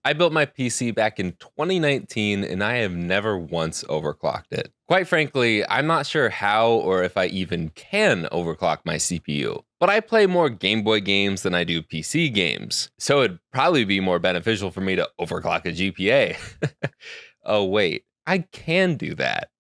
I built my PC back in 2019 and I have never once overclocked it. Quite frankly, I'm not sure how or if I even can overclock my CPU. But I play more Game Boy games than I do PC games, so it'd probably be more beneficial for me to overclock a GPA. Oh wait, I can do that.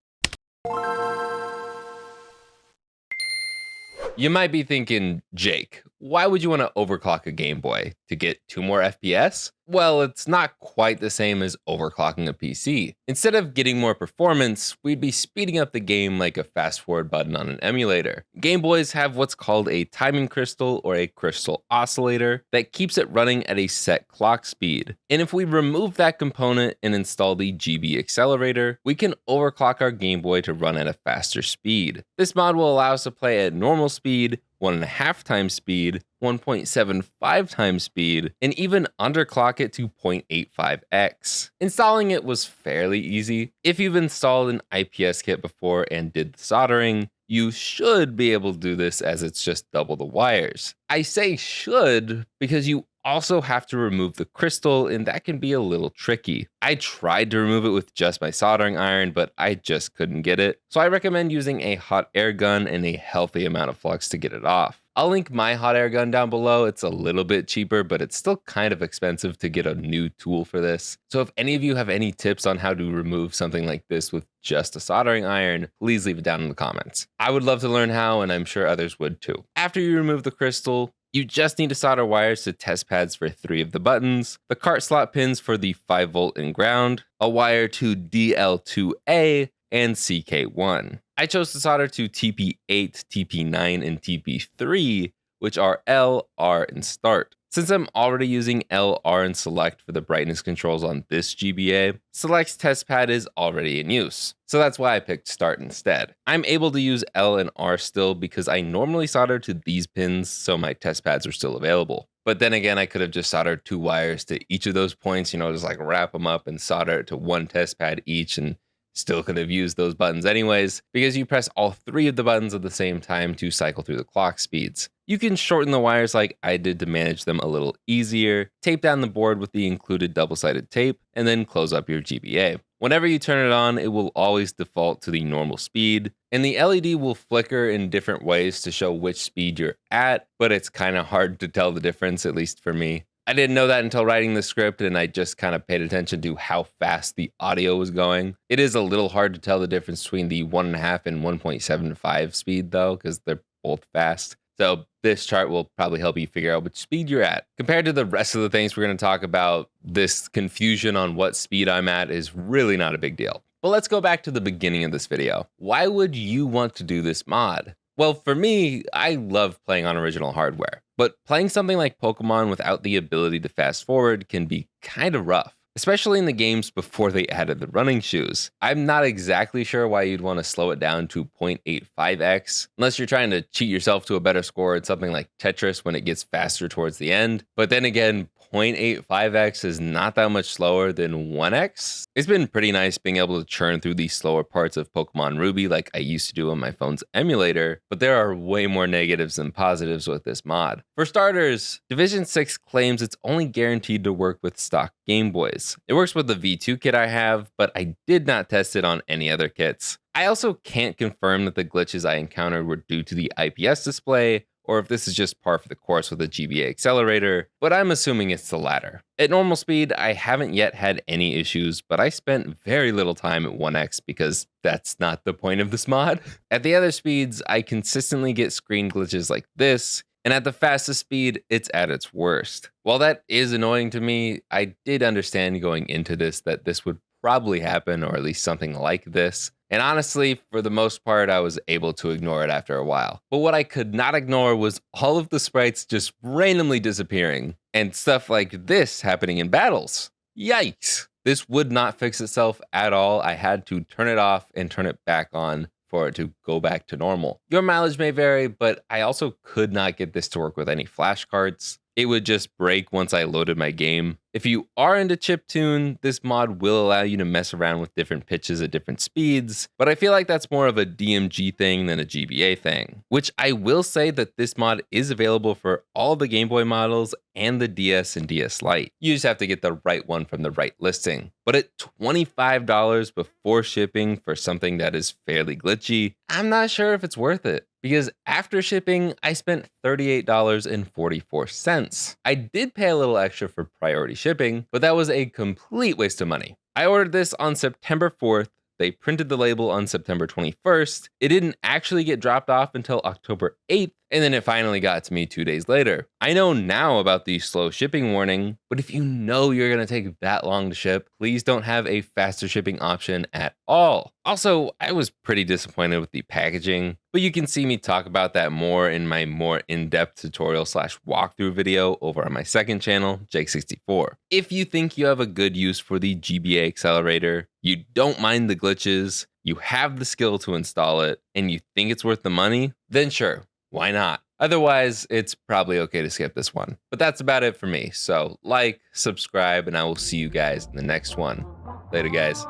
You might be thinking, Jake, why would you want to overclock a Game Boy? To get 2 more FPS? Well, it's not quite the same as overclocking a PC. Instead of getting more performance, we'd be speeding up the game like a fast forward button on an emulator. Game Boys have what's called a timing crystal or a crystal oscillator that keeps it running at a set clock speed. And if we remove that component and install the GBAccelerator, we can overclock our Game Boy to run at a faster speed. This mod will allow us to play at normal speed, 1.5 times speed, 1.75 times speed, and even underclock it to 0.85x. Installing it was fairly easy. If you've installed an IPS kit before and did the soldering, you should be able to do this as it's just double the wires. I say should because you also have to remove the crystal, and that can be a little tricky. I tried to remove it with just my soldering iron, but I just couldn't get it. So I recommend using a hot air gun and a healthy amount of flux to get it off. I'll link my hot air gun down below. It's a little bit cheaper, but it's still kind of expensive to get a new tool for this. So if any of you have any tips on how to remove something like this with just a soldering iron, please leave it down in the comments. I would love to learn how, and I'm sure others would too. After you remove the crystal, you just need to solder wires to test pads for 3 of the buttons, the cart slot pins for the 5V and ground, a wire to DL2A, and CK1. I chose to solder to TP8, TP9, and TP3, which are L, R, and start. Since I'm already using L, R, and select for the brightness controls on this GBA, select's test pad is already in use. So that's why I picked start instead. I'm able to use L and R still because I normally solder to these pins, so my test pads are still available. But then again, I could have just soldered 2 wires to each of those points, just like wrap them up and solder it to 1 test pad each, and still could have used those buttons anyways, because you press all 3 of the buttons at the same time to cycle through the clock speeds. You can shorten the wires like I did to manage them a little easier, tape down the board with the included double-sided tape, and then close up your GBA. Whenever you turn it on, it will always default to the normal speed, and the LED will flicker in different ways to show which speed you're at, but it's kind of hard to tell the difference, at least for me. I didn't know that until writing the script, and I just kind of paid attention to how fast the audio was going. It is a little hard to tell the difference between the 1.5 and 1.75 speed though, because they're both fast. So this chart will probably help you figure out which speed you're at. Compared to the rest of the things we're going to talk about, this confusion on what speed I'm at is really not a big deal. But let's go back to the beginning of this video. Why would you want to do this mod? Well, for me, I love playing on original hardware, but playing something like Pokemon without the ability to fast forward can be kind of rough, especially in the games before they added the running shoes. I'm not exactly sure why you'd want to slow it down to 0.85x, unless you're trying to cheat yourself to a better score at something like Tetris when it gets faster towards the end. But then again, 0.85x is not that much slower than 1x. It's been pretty nice being able to churn through these slower parts of Pokemon Ruby like I used to do on my phone's emulator, but there are way more negatives than positives with this mod. For starters, Division 6 claims it's only guaranteed to work with stock Game Boys. It works with the V2 kit I have, but I did not test it on any other kits. I also can't confirm that the glitches I encountered were due to the IPS display, or if this is just par for the course with the GBAccelerator, but I'm assuming it's the latter. At normal speed, I haven't yet had any issues, but I spent very little time at 1x because that's not the point of this mod. At the other speeds, I consistently get screen glitches like this, and at the fastest speed, it's at its worst. While that is annoying to me, I did understand going into this that this would probably happen, or at least something like this. And honestly, for the most part, I was able to ignore it after a while. But what I could not ignore was all of the sprites just randomly disappearing, and stuff like this happening in battles. Yikes! This would not fix itself at all. I had to turn it off and turn it back on for it to go back to normal. Your mileage may vary, but I also could not get this to work with any flashcards. It would just break once I loaded my game. If you are into chiptune, this mod will allow you to mess around with different pitches at different speeds, but I feel like that's more of a DMG thing than a GBA thing, which I will say that this mod is available for all the Game Boy models and the DS and DS Lite. You just have to get the right one from the right listing. But at $25 before shipping for something that is fairly glitchy, I'm not sure if it's worth it. Because after shipping, I spent $38.44. I did pay a little extra for priority shipping, but that was a complete waste of money. I ordered this on September 4th. They printed the label on September 21st. It didn't actually get dropped off until October 8th, and then it finally got to me 2 days later. I know now about the slow shipping warning, but if you know you're gonna take that long to ship, please don't have a faster shipping option at all. Also, I was pretty disappointed with the packaging, but you can see me talk about that more in my more in-depth tutorial / walkthrough video over on my second channel, Jake64. If you think you have a good use for the GBAccelerator, you don't mind the glitches, you have the skill to install it, and you think it's worth the money, then sure, why not? Otherwise, it's probably okay to skip this one. But that's about it for me. So like, subscribe, and I will see you guys in the next one. Later, guys.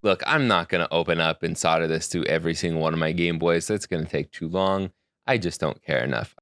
Look, I'm not going to open up and solder this to every single one of my Game Boys. That's going to take too long. I just don't care enough.